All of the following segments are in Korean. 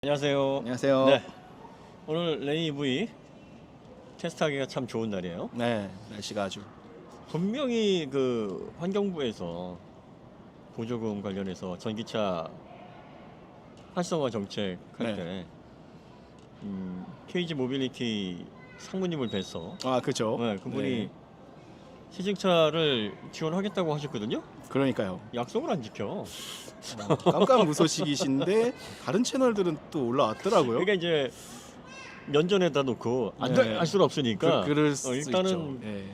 안녕하세요. 안녕하세요. 네, 오늘 레인 EV 테스트하기가 참 좋은 날이에요. 네, 날씨가 아주 분명히 그 환경부에서 보조금 관련해서 전기차 활성화 정책 할 네. 때 KG 모빌리티 상무님을 뵈서 그죠. 네, 그분이 네, 시승차를 지원하겠다고 하셨거든요. 그러니까요. 약속을 안 지켜. 깜깜무소식이신데 다른 채널들은 또 올라왔더라고요. 그러니까 이제 면전에다 놓고 안 돼, 네. 할 수는 없으니까 그럴 수 일단은 있죠. 네,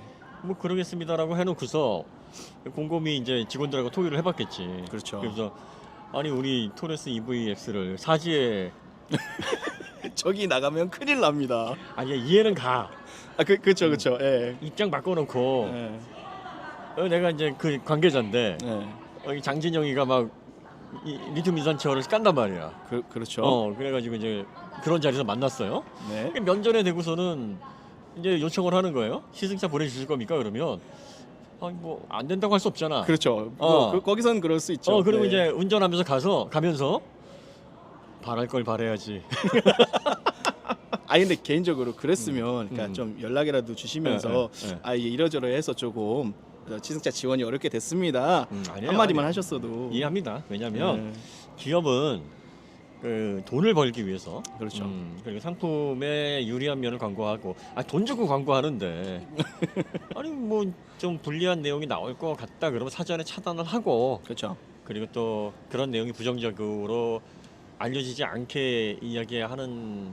뭐 그러겠습니다라고 해놓고서 곰곰이 이제 직원들하고 토의를 해봤겠지. 그렇죠. 그래서 아니 우리 토레스 EVX를 사지에 저기 나가면 큰일 납니다. 아니 이해는 가. 그렇죠, 그렇죠. 예. 입장 바꿔놓고 네, 내가 이제 그 관계자인데 네. 이 장진영이가 막 리튬 이산철을 깐단 말이야. 그렇죠. 그래가지고 이제 그런 자리에서 만났어요. 네, 면전에 대고서는 이제 요청을 하는 거예요. 시승차 보내주실 겁니까? 그러면 아니 뭐 안 된다고 할 수 없잖아. 그렇죠. 거기선 그럴 수 있죠. 그리고 네. 이제 운전하면서 가면서 바랄 걸 바래야지. 근데 개인적으로 그랬으면 그러니까 음. 좀 연락이라도 주시면서 이게 이러저러해서 조금 시승차 지원이 어렵게 됐습니다. 아니에요, 한마디만 아니에요. 하셨어도 이해합니다. 왜냐하면 네, 기업은 그 돈을 벌기 위해서 그렇죠. 그리고 상품의 유리한 면을 광고하고 돈 주고 광고하는데 아니 뭐 좀 불리한 내용이 나올 것 같다 그러면 사전에 차단을 하고 그렇죠. 그리고 또 그런 내용이 부정적으로 알려지지 않게 이야기하는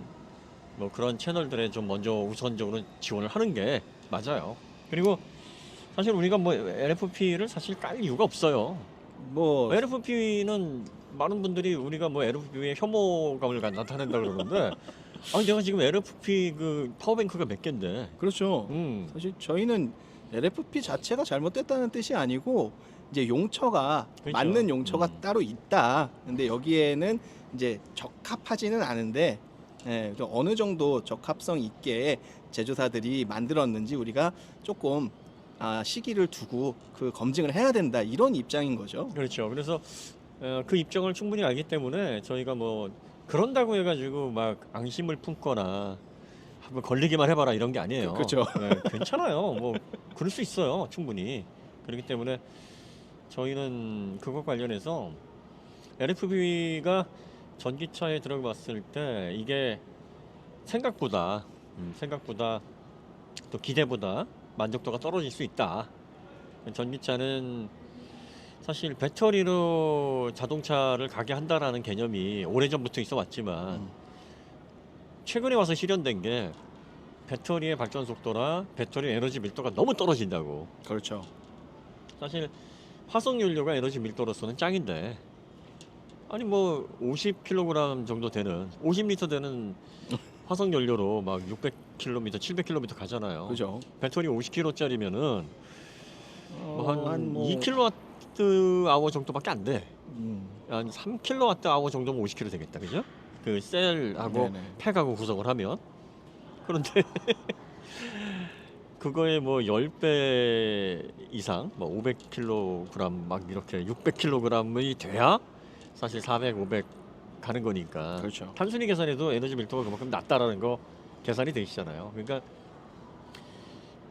뭐 그런 채널들에 좀 먼저 우선적으로 지원을 하는 게 맞아요. 그리고 사실 우리가 뭐 LFP를 사실 깔 이유가 없어요. 뭐 LFP는 많은 분들이 우리가 뭐 LFP에 혐오감을 나타낸다 그러는데 아니 내가 지금 LFP 그 파워뱅크가 몇 개인데 그렇죠. 사실 저희는 LFP 자체가 잘못됐다는 뜻이 아니고 이제 용처가 그렇죠. 맞는 용처가 따로 있다. 근데 여기에는 이제 적합하지는 않은데 또 어느 정도 적합성 있게 제조사들이 만들었는지 우리가 조금 시기를 두고 그 검증을 해야 된다 이런 입장인 거죠. 그렇죠. 그래서 그 입장을 충분히 알기 때문에 저희가 뭐 그런다고 해가지고 막 앙심을 품거나 한번 걸리기만 해봐라 이런 게 아니에요. 그렇죠. 괜찮아요. 뭐 그럴 수 있어요. 충분히. 그렇기 때문에 저희는 그것 관련해서 LFP가 전기차에 들어갔을 때 이게 생각보다 또 기대보다 만족도가 떨어질 수 있다. 전기차는 사실 배터리로 자동차를 가게 한다라는 개념이 오래전부터 있어 왔지만 최근에 와서 실현된 게 배터리의 발전 속도나 배터리 에너지 밀도가 너무 떨어진다고. 그렇죠. 사실 화석 연료가 에너지 밀도로서는 짱인데 아니 뭐 50kg 정도 되는 50리터 되는 화석 연료로 막 600km, 700km 가잖아요. 그죠. 배터리 50kg짜리면은 한 뭐 2kWh 정도밖에 안 돼. 음, 한 3kWh 정도면 50kg 되겠다, 그죠? 그 셀하고 네네. 팩하고 구성을 하면. 그런데 그거에 뭐 10배 이상, 뭐 500kg 막 이렇게 600kg이 돼야 사실 400, 500 가는 거니까. 그렇죠. 단순히 계산해도 에너지 밀도가 그만큼 낮다라는 거 계산이 되시잖아요. 그러니까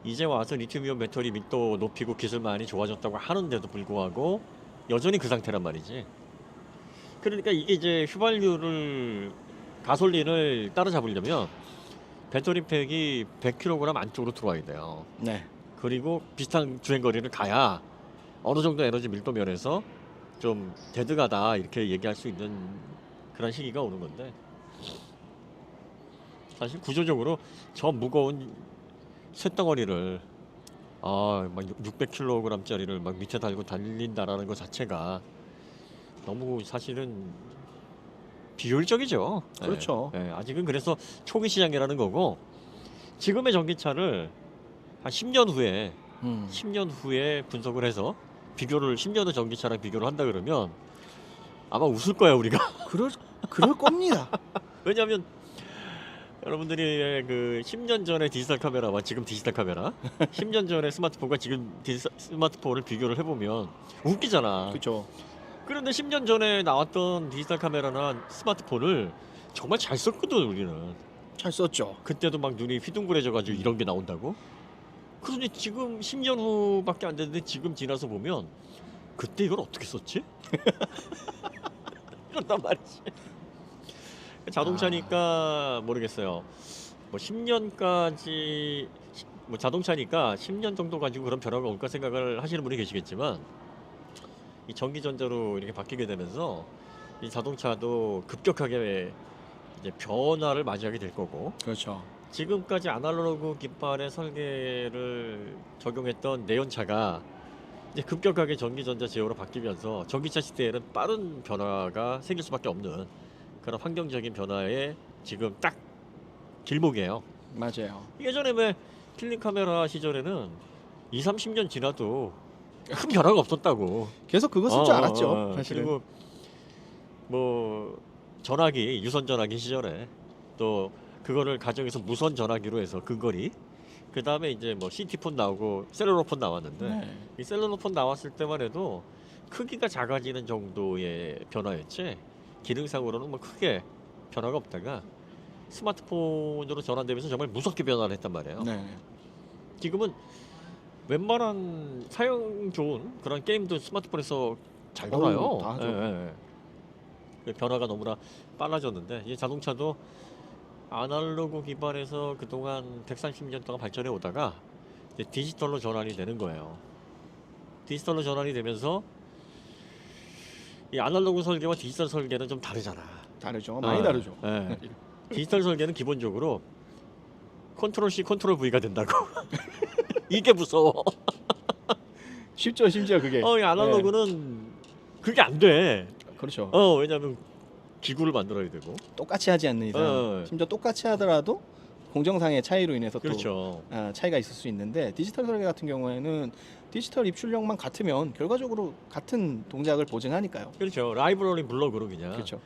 이제 와서 리튬이온 배터리 밀도 높이고 기술 많이 좋아졌다고 하는데도 불구하고 여전히 그 상태란 말이지. 그러니까 이게 이제 휘발유를 가솔린을 따라잡으려면 배터리 팩이 100kg 안쪽으로 들어와야 돼요. 네. 그리고 비슷한 주행 거리를 가야 어느 정도 에너지 밀도 면에서 좀 대등하다 이렇게 얘기할 수 있는 그런 시기가 오는 건데 사실 구조적으로 저 무거운 쇳덩어리를 막 600kg짜리를 막 밑에 달고 달린다라는 것 자체가 너무 사실은 비효율적이죠. 그렇죠. 아직은 그래서 초기 시장이라는 거고 지금의 전기차를 한 10년 후에 10년 후에 분석을 해서 비교를 10년 후 전기차랑 비교를 한다 그러면 아마 웃을 거야 우리가. 그럴 겁니다. 왜냐하면 여러분들이 그 10년 전에 디지털 카메라와 지금 디지털 카메라 10년 전에 스마트폰과 지금 스마트폰을 비교를 해보면 웃기잖아. 그렇죠. 그런데 10년 전에 나왔던 디지털 카메라나 스마트폰을 정말 잘 썼거든 우리는. 잘 썼죠. 그때도 막 눈이 휘둥그레져가지고 이런 게 나온다고? 그런데 지금 10년 후밖에 안 됐는데 지금 지나서 보면 그때 이걸 어떻게 썼지? 이런단 말이지. 자동차니까 모르겠어요. 뭐 10년까지 뭐 자동차니까 10년 정도 가지고 그런 변화가 올까 생각을 하시는 분이 계시겠지만 이 전기전자로 이렇게 바뀌게 되면서 이 자동차도 급격하게 이제 변화를 맞이하게 될 거고 그렇죠. 지금까지 아날로그 기판의 설계를 적용했던 내연차가 이제 급격하게 전기전자 제어로 바뀌면서 전기차 시대에는 빠른 변화가 생길 수밖에 없는 그런 환경적인 변화에 지금 딱 길목이에요. 맞아요. 예전에 왜 필름 카메라 시절에는 2, 30년 지나도 큰 변화가 없었다고. 계속 그거 쓸 줄 알았죠. 사실은. 그리고 뭐 전화기, 유선 전화기 시절에 또 그거를 가정에서 무선 전화기로 해서 근거리. 그 다음에 이제 뭐 CT폰 나오고 셀룰러폰 나왔는데 네. 이 셀룰러폰 나왔을 때만 해도 크기가 작아지는 정도의 변화였지 기능상으로는 뭐 크게 변화가 없다가 스마트폰으로 전환되면서 정말 무섭게 변화를 했단 말이에요. 네. 지금은 웬만한 사용 좋은 그런 게임도 스마트폰에서 잘 돌아요. 어우, 다 하죠. 그 변화가 너무나 빨라졌는데 이 자동차도 아날로그 기반에서 그동안 130년 동안 발전해 오다가 이제 디지털로 전환이 되는 거예요. 디지털로 전환이 되면서 이 아날로그 설계와 디지털 설계는 좀 다르잖아. 다르죠. 많이 다르죠. 예. 디지털 설계는 기본적으로 컨트롤 C, 컨트롤 V가 된다고. 이게 무서워. 쉽죠, 심지어 그게. 이 아날로그는 그게 안 돼. 그렇죠. 왜냐하면 기구를 만들어야 되고. 똑같이 하지 않는 이상, 심지어 똑같이 하더라도 공정상의 차이로 인해서 또 그렇죠. 차이가 있을 수 있는데 디지털 설계 같은 경우에는 디지털 입출력만 같으면 결과적으로 같은 동작을 보증하니까요. 그렇죠. 라이브러리 블럭으로 그냥 그렇죠.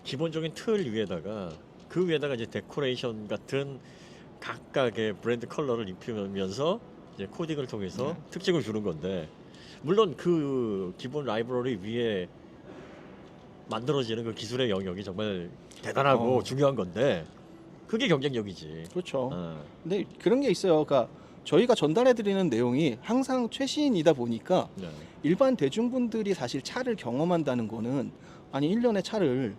기본적인 틀 위에다가 그 위에다가 이제 데코레이션 같은 각각의 브랜드 컬러를 입히면서 이제 코딩을 통해서 네. 특징을 주는 건데 물론 그 기본 라이브러리 위에 만들어지는 그 기술의 영역이 정말 대단하고 중요한 건데 그게 경쟁력이지. 그렇죠. 어. 근데 그런 게 있어요. 그러니까 저희가 전달해드리는 내용이 항상 최신이다 보니까 네. 일반 대중분들이 사실 차를 경험한다는 거는 아니 1년에 차를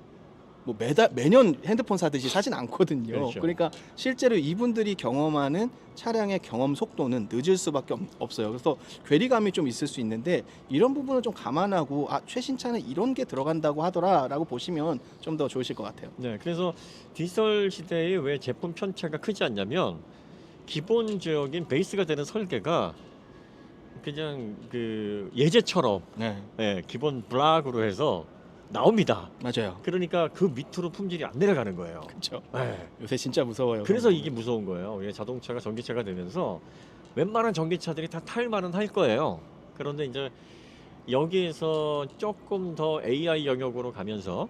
뭐 매년 핸드폰 사듯이 사진 않거든요. 그렇죠. 그러니까 실제로 이분들이 경험하는 차량의 경험 속도는 늦을 수밖에 없어요. 그래서 괴리감이 좀 있을 수 있는데 이런 부분을 좀 감안하고 최신 차는 이런 게 들어간다고 하더라라고 보시면 좀 더 좋으실 것 같아요. 네, 그래서 디지털 시대에 왜 제품 편차가 크지 않냐면 기본적인 베이스가 되는 설계가 그냥 그 예제처럼 네, 기본 블락으로 해서 나옵니다. 맞아요. 그러니까 그 밑으로 품질이 안 내려가는 거예요. 그렇죠. 네. 요새 진짜 무서워요. 그래서 이게 무서운 거예요. 자동차가 전기차가 되면서 웬만한 전기차들이 다 탈만은 할 거예요. 그런데 이제 여기에서 조금 더 AI 영역으로 가면서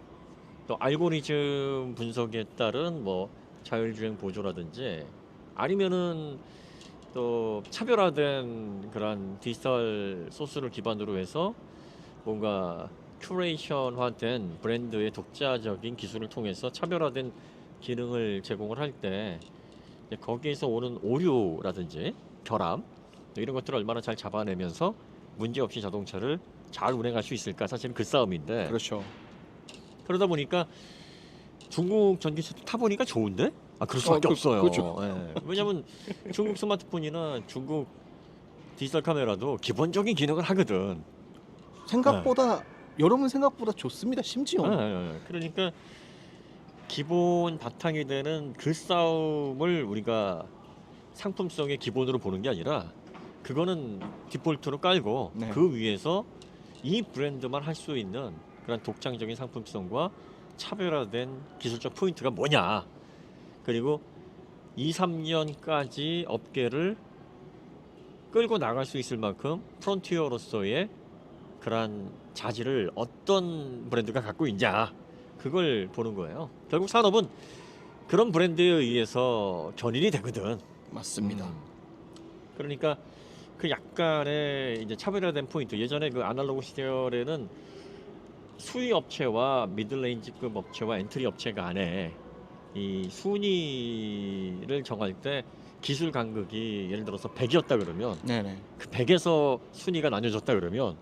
또 알고리즘 분석에 따른 뭐 자율주행 보조라든지 아니면은 또 차별화된 그런 디지털 소스를 기반으로 해서 뭔가 큐레이션화된 브랜드의 독자적인 기술을 통해서 차별화된 기능을 제공을 할 때 거기에서 오는 오류라든지 결함 이런 것들을 얼마나 잘 잡아내면서 문제없이 자동차를 잘 운행할 수 있을까 사실은 그 싸움인데 그렇죠. 그러다 보니까 중국 전기차도 타보니까 좋은데? 그럴 수밖에 없어요. 그렇죠. 왜냐면 중국 스마트폰이나 중국 디지털 카메라도 기본적인 기능을 하거든. 생각보다 여러분 생각보다 좋습니다. 심지어. 그러니까 기본 바탕이 되는 그 싸움을 우리가 상품성의 기본으로 보는 게 아니라 그거는 디폴트로 깔고 네. 그 위에서 이 브랜드만 할 수 있는 그런 독창적인 상품성과 차별화된 기술적 포인트가 뭐냐 그리고 2, 3년까지 업계를 끌고 나갈 수 있을 만큼 프론티어로서의 그런 자질을 어떤 브랜드가 갖고 있냐 그걸 보는 거예요. 결국 산업은 그런 브랜드에 의해서 견인이 되거든. 맞습니다. 그러니까 그 약간의 이제 차별화된 포인트 예전에 그 아날로그 시절에는 수위 업체와 미들레인지급 업체와 엔트리 업체 간에 이 순위를 정할 때 기술 간극이 예를 들어서 100이었다 그러면 네네. 그 100에서 순위가 나뉘어졌다 그러면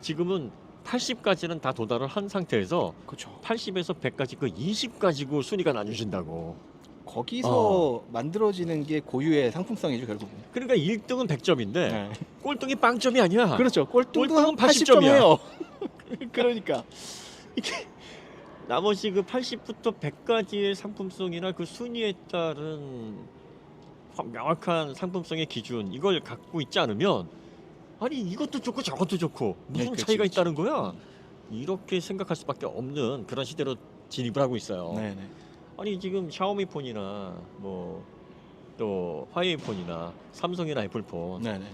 지금은 80까지는 다 도달을 한 상태에서 그렇죠. 80에서 100까지 그 20 가지고 순위가 나뉘어진다고. 거기서 만들어지는 게 고유의 상품성이죠 결국은. 그러니까 1등은 100점인데 네. 꼴등이 빵점이 아니야. 그렇죠. 꼴등도 꼴등은 한 80점 80점이야. 해요. 그러니까 이게 나머지 그 80부터 100까지의 상품성이나 그 순위에 따른 명확한 상품성의 기준 이걸 갖고 있지 않으면 아니 이것도 좋고 저것도 좋고 무슨 네, 그치, 차이가 그치. 있다는 거야. 이렇게 생각할 수밖에 없는 그런 시대로 진입을 하고 있어요. 네네. 아니 지금 샤오미 폰이나 뭐 또 화웨이 폰이나 삼성이나 애플폰 네네.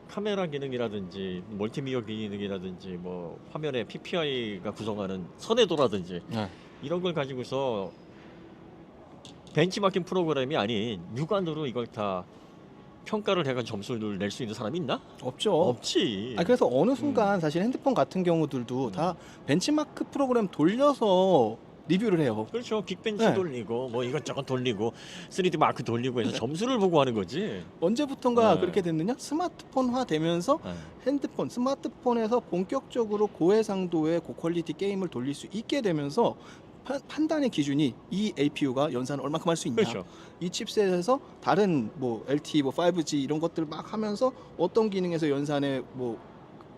카메라 기능이라든지 멀티미디어 기능이라든지 뭐 화면에 PPI가 구성하는 선회도라든지 네. 이런 걸 가지고서 벤치마킹 프로그램이 아닌 육안으로 이걸 다 평가를 해가 점수를 낼 수 있는 사람이 있나? 없죠. 없지. 그래서 어느 순간 사실 핸드폰 같은 경우들도 다 벤치마크 프로그램 돌려서 리뷰를 해요. 그렇죠. 긱벤치 네. 돌리고 뭐 이것저것 돌리고 3D 마크 돌리고 해서 점수를 보고 하는 거지. 언제부턴가 네. 그렇게 됐느냐? 스마트폰화 되면서 네. 핸드폰, 스마트폰에서 본격적으로 고해상도의 고퀄리티 게임을 돌릴 수 있게 되면서 판단의 기준이 이 APU가 연산을 얼마큼 할 수 있냐, 그렇죠. 이 칩셋에서 다른 뭐 LTE, 뭐 5G 이런 것들 막 하면서 어떤 기능에서 연산에 뭐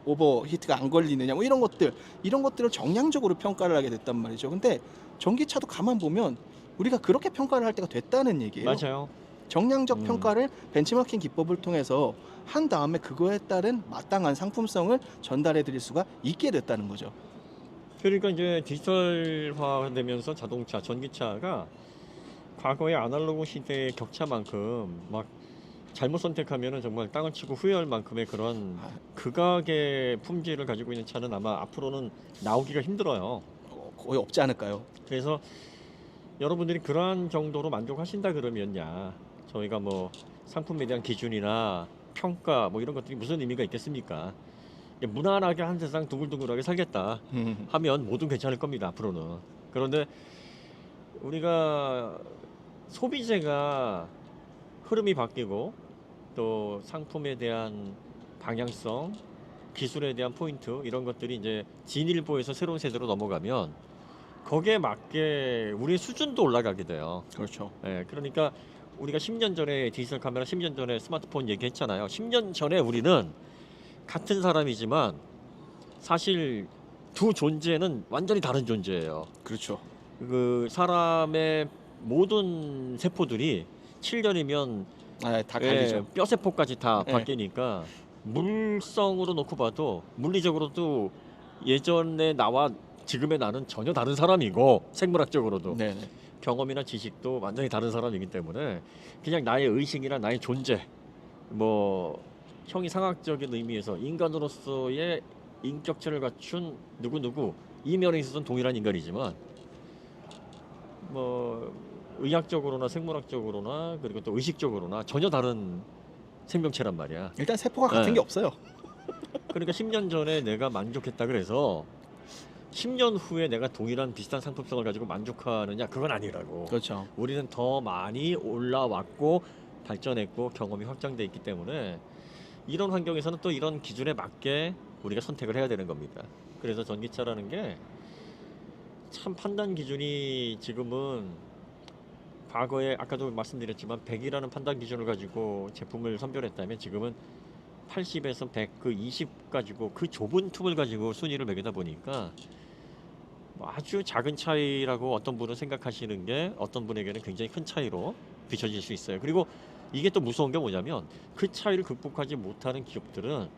오버히트가 안 걸리느냐, 뭐 이런 것들을 정량적으로 평가를 하게 됐단 말이죠. 근데 전기차도 가만 보면 우리가 그렇게 평가를 할 때가 됐다는 얘기예요. 맞아요. 정량적 평가를 벤치마킹 기법을 통해서 한 다음에 그거에 따른 마땅한 상품성을 전달해 드릴 수가 있게 됐다는 거죠. 그러니까 이제 디지털화되면서 자동차, 전기차가 과거의 아날로그 시대의 격차만큼 막 잘못 선택하면은 정말 땅을 치고 후회할 만큼의 그런 극악의 품질을 가지고 있는 차는 아마 앞으로는 나오기가 힘들어요. 거의 없지 않을까요? 그래서 여러분들이 그러한 정도로 만족하신다 그러면야 저희가 뭐 상품에 대한 기준이나 평가 뭐 이런 것들이 무슨 의미가 있겠습니까? 무난하게 한 세상 둥글둥글하게 살겠다 하면 뭐든 괜찮을 겁니다 앞으로는. 그런데 우리가 소비재가 흐름이 바뀌고 또 상품에 대한 방향성, 기술에 대한 포인트 이런 것들이 이제 진일보에서 새로운 세대로 넘어가면 거기에 맞게 우리의 수준도 올라가게 돼요. 그렇죠. 예, 그러니까 우리가 10년 전에 디지털 카메라, 10년 전에 스마트폰 얘기했잖아요. 10년 전에 우리는 같은 사람이지만 사실 두 존재는 완전히 다른 존재예요. 그렇죠. 그 사람의 모든 세포들이 7년이면 다 갈리죠. 뼈세포까지 다 예. 바뀌니까 물성으로 놓고 봐도 물리적으로도 예전에 나와 지금의 나는 전혀 다른 사람이고 생물학적으로도 네네. 경험이나 지식도 완전히 다른 사람이기 때문에 그냥 나의 의식이나 나의 존재 뭐 형이상학적인 의미에서 인간으로서의 인격체를 갖춘 누구누구 이 면에 있어서는 동일한 인간이지만 뭐 의학적으로나 생물학적으로나 그리고 또 의식적으로나 전혀 다른 생명체란 말이야. 일단 세포가 같은 네. 게 없어요. 그러니까 10년 전에 내가 만족했다 그래서 10년 후에 내가 동일한 비슷한 상품성을 가지고 만족하느냐 그건 아니라고. 그렇죠. 우리는 더 많이 올라왔고 발전했고 경험이 확장돼 있기 때문에 이런 환경에서는 또 이런 기준에 맞게 우리가 선택을 해야 되는 겁니다. 그래서 전기차라는 게 참 판단 기준이 지금은 과거에 아까도 말씀드렸지만 100이라는 판단 기준을 가지고 제품을 선별했다면 지금은 80에서 100, 그 20 가지고 그 좁은 틈을 가지고 순위를 매기다 보니까 뭐 아주 작은 차이라고 어떤 분은 생각하시는 게 어떤 분에게는 굉장히 큰 차이로 비춰질 수 있어요. 그리고 이게 또 무서운 게 뭐냐면 그 차이를 극복하지 못하는 기업들은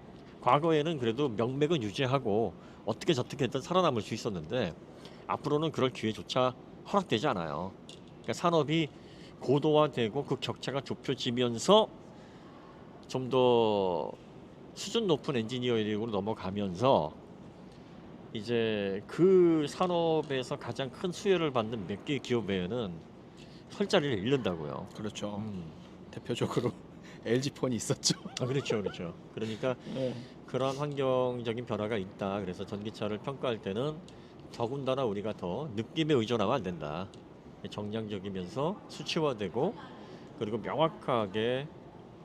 과거에는 그래도 명맥은 유지하고 어떻게 저떻게 했든 살아남을 수 있었는데 앞으로는 그럴 기회조차 허락되지 않아요. 그러니까 산업이 고도화되고 그 격차가 좁혀지면서 좀 더 수준 높은 엔지니어링으로 넘어가면서 이제 그 산업에서 가장 큰 수혜를 받는 몇 개의 기업에는 설 자리를 잃는다고요. 그렇죠. 대표적으로 LG 폰이 있었죠. 아, 그렇죠, 그렇죠. 그러니까 네. 그런 환경적인 변화가 있다. 그래서 전기차를 평가할 때는 더군다나 우리가 더 느낌에 의존하면 안 된다. 정량적이면서 수치화되고 그리고 명확하게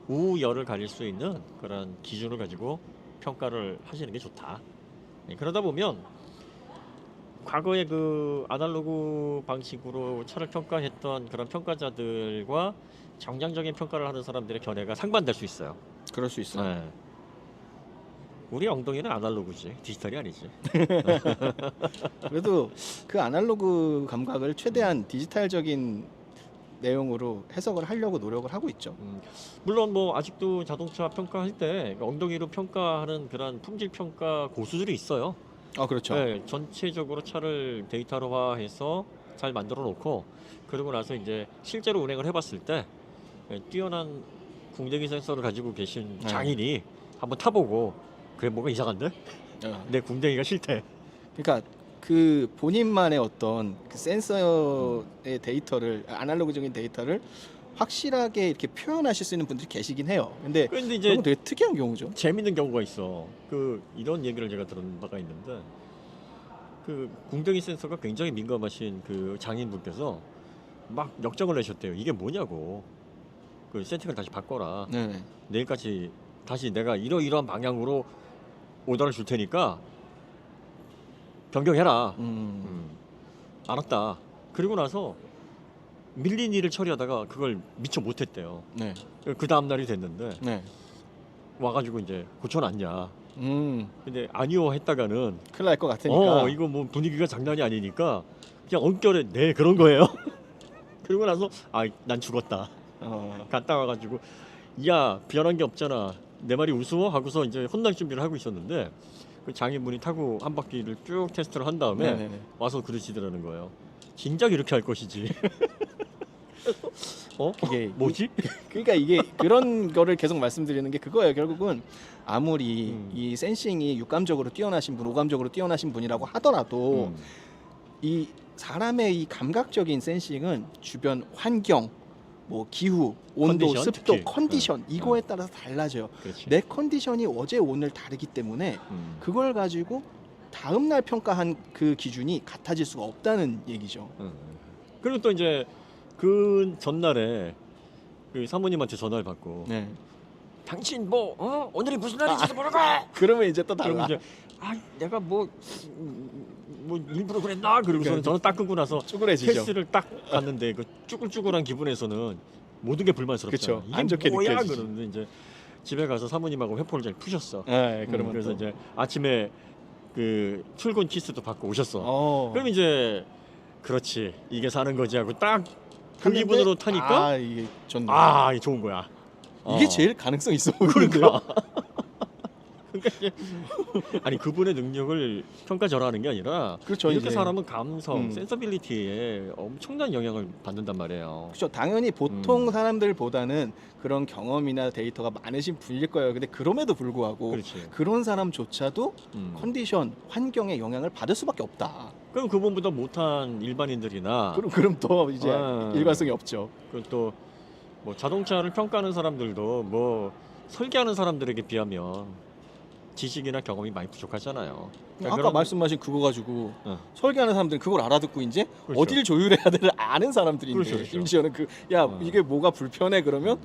우열을 가릴 수 있는 그런 기준을 가지고 평가를 하시는 게 좋다. 그러다 보면 과거에 그 아날로그 방식으로 차를 평가했던 그런 평가자들과 정량적인 평가를 하는 사람들의 견해가 상반될 수 있어요. 그럴 수 있어요. 네. 우리 엉덩이는 아날로그지, 디지털이 아니지. 그래도 그 아날로그 감각을 최대한 디지털적인 내용으로 해석을 하려고 노력을 하고 있죠. 물론 뭐 아직도 자동차 평가할 때 엉덩이로 평가하는 그런 품질 평가 고수들이 있어요. 그렇죠. 네, 전체적으로 차를 데이터화해서 잘 만들어 놓고 그러고 나서 이제 실제로 운행을 해봤을 때 뛰어난 궁뎅이 센서를 가지고 계신 네. 장인이 한번 타보고 그게 뭐가 이상한데? 내 궁뎅이가 싫대. 그러니까 그 본인만의 어떤 그 센서의 데이터를 아날로그적인 데이터를 확실하게 이렇게 표현하실 수 있는 분들이 계시긴 해요. 근데 그런데 이제 그건 되게 특이한 경우죠. 재밌는 경우가 있어. 그 이런 얘기를 제가 들은 바가 있는데 그 궁뎅이 센서가 굉장히 민감하신 그 장인분께서 막 역정을 내셨대요. 이게 뭐냐고. 그 세팅을 다시 바꿔라. 네. 내일까지 다시 내가 이러이러한 방향으로 오더를 줄 테니까 변경해라. 알았다. 그리고 나서 밀린 일을 처리하다가 그걸 미처 못했대요. 네. 그 다음 날이 됐는데 네. 와가지고 이제 고쳐놨냐. 음. 근데 아니요 했다가는 큰일 날 것 같으니까. 이거 뭐 분위기가 장난이 아니니까 그냥 엉결에 네 그런 거예요. 그리고 나서 난 죽었다. 갔다 와가지고 야 변한 게 없잖아. 내 말이 우스워 하고서 이제 혼날 준비를 하고 있었는데 그 장인분이 타고 한 바퀴를 쭉 테스트를 한 다음에 네네네. 와서 그러시더라는 거예요. 진작 이렇게 할 것이지. 이게 뭐지? 그러니까 이게 그런 거를 계속 말씀드리는 게 그거예요. 결국은 아무리 이 센싱이 육감적으로 뛰어나신 분, 오감적으로 뛰어나신 분이라고 하더라도 이 사람의 이 감각적인 센싱은 주변 환경, 뭐 기후, 온도, 컨디션, 습도, 특히. 컨디션 이거에 따라서 달라져요. 그렇지. 내 컨디션이 어제 오늘 다르기 때문에 그걸 가지고 다음 날 평가한 그 기준이 같아질 수가 없다는 얘기죠. 그리고 또 이제 그 전날에 그 사모님한테 전화를 받고 네. 당신 뭐 오늘이 무슨 날인지도 모르고 그러면 이제 또 그러면 달라. 이제 내가 뭐 일부러 그랬나 그러고서는 저는 딱 끊고 나서 쭈그레지죠. 헬스를 딱 갔는데 그 쭈글쭈글한 기분에서는 모든 게 불만스럽잖아. 그쵸. 이게 안 좋게 뭐야 느껴지지. 그러는데 이제 집에 가서 사모님하고 회포를 잘 푸셨어. 네, 그러면 그래서 또. 이제 아침에 그 출근 키스도 받고 오셨어. 그럼 이제 그렇지 이게 사는 거지 하고 딱 그 탔는데, 기분으로 타니까 이게 좋네. 이게 좋은 거야. 이게 제일 가능성 있어 보이는데요. 그러니까 이제 아니 그분의 능력을 평가절하하는 게 아니라 그렇죠. 이렇게 이제. 사람은 감성, 센서빌리티에 엄청난 영향을 받는단 말이에요. 그렇죠. 당연히 보통 사람들보다는 그런 경험이나 데이터가 많으신 분일 거예요. 근데 그럼에도 불구하고 그렇지. 그런 사람조차도 컨디션, 환경에 영향을 받을 수밖에 없다. 그럼 그분보다 못한 일반인들이나 그럼 또 이제 아. 일관성이 없죠. 그리고 또 뭐 자동차를 평가하는 사람들도 뭐 설계하는 사람들에게 비하면 지식이나 경험이 많이 부족하잖아요. 그러니까 아까 말씀하신 그거 가지고 어. 설계하는 사람들은 그걸 알아듣고 이제 그렇죠. 어디를 조율해야 되를 아는 사람들인데 그렇죠, 그렇죠. 심지어는 이게 뭐가 불편해 그러면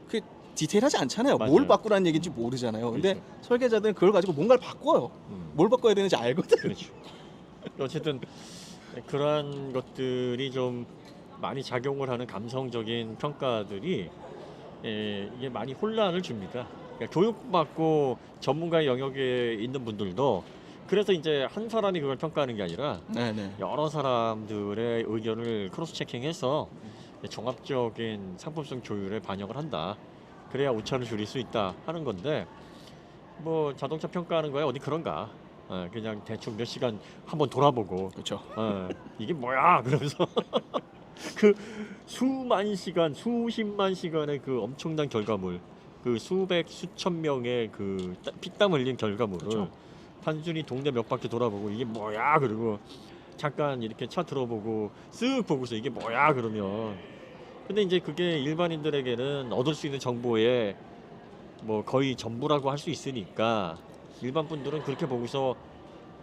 그 디테일하지 않잖아요. 뭘 맞아요. 바꾸라는 얘기인지 모르잖아요. 근데 그렇죠. 설계자들은 그걸 가지고 뭔가를 바꿔요. 뭘 바꿔야 되는지 알거든. 그렇죠. 어쨌든 그러한 것들이 좀 많이 작용을 하는 감성적인 평가들이 이게 많이 혼란을 줍니다. 그러니까 교육받고 전문가의 영역에 있는 분들도 그래서 이제 한 사람이 그걸 평가하는 게 아니라 네네. 여러 사람들의 의견을 크로스 체킹해서 종합적인 상품성 조율에 반영을 한다. 그래야 오차를 줄일 수 있다 하는 건데 뭐 자동차 평가하는 거야 어디 그런가? 그냥 대충 몇 시간 한번 돌아보고 그렇죠. 이게 뭐야 그러면서 그 수만 시간, 수십만 시간의 그 엄청난 결과물, 그 수백 수천 명의 그 피땀 흘린 결과물을 그렇죠. 단순히 동네 몇 바퀴 돌아보고 이게 뭐야 그리고 잠깐 이렇게 차 들어보고 쓱 보고서 이게 뭐야 그러면 근데 이제 그게 일반인들에게는 얻을 수 있는 정보의 뭐 거의 전부라고 할 수 있으니까 일반 분들은 그렇게 보고서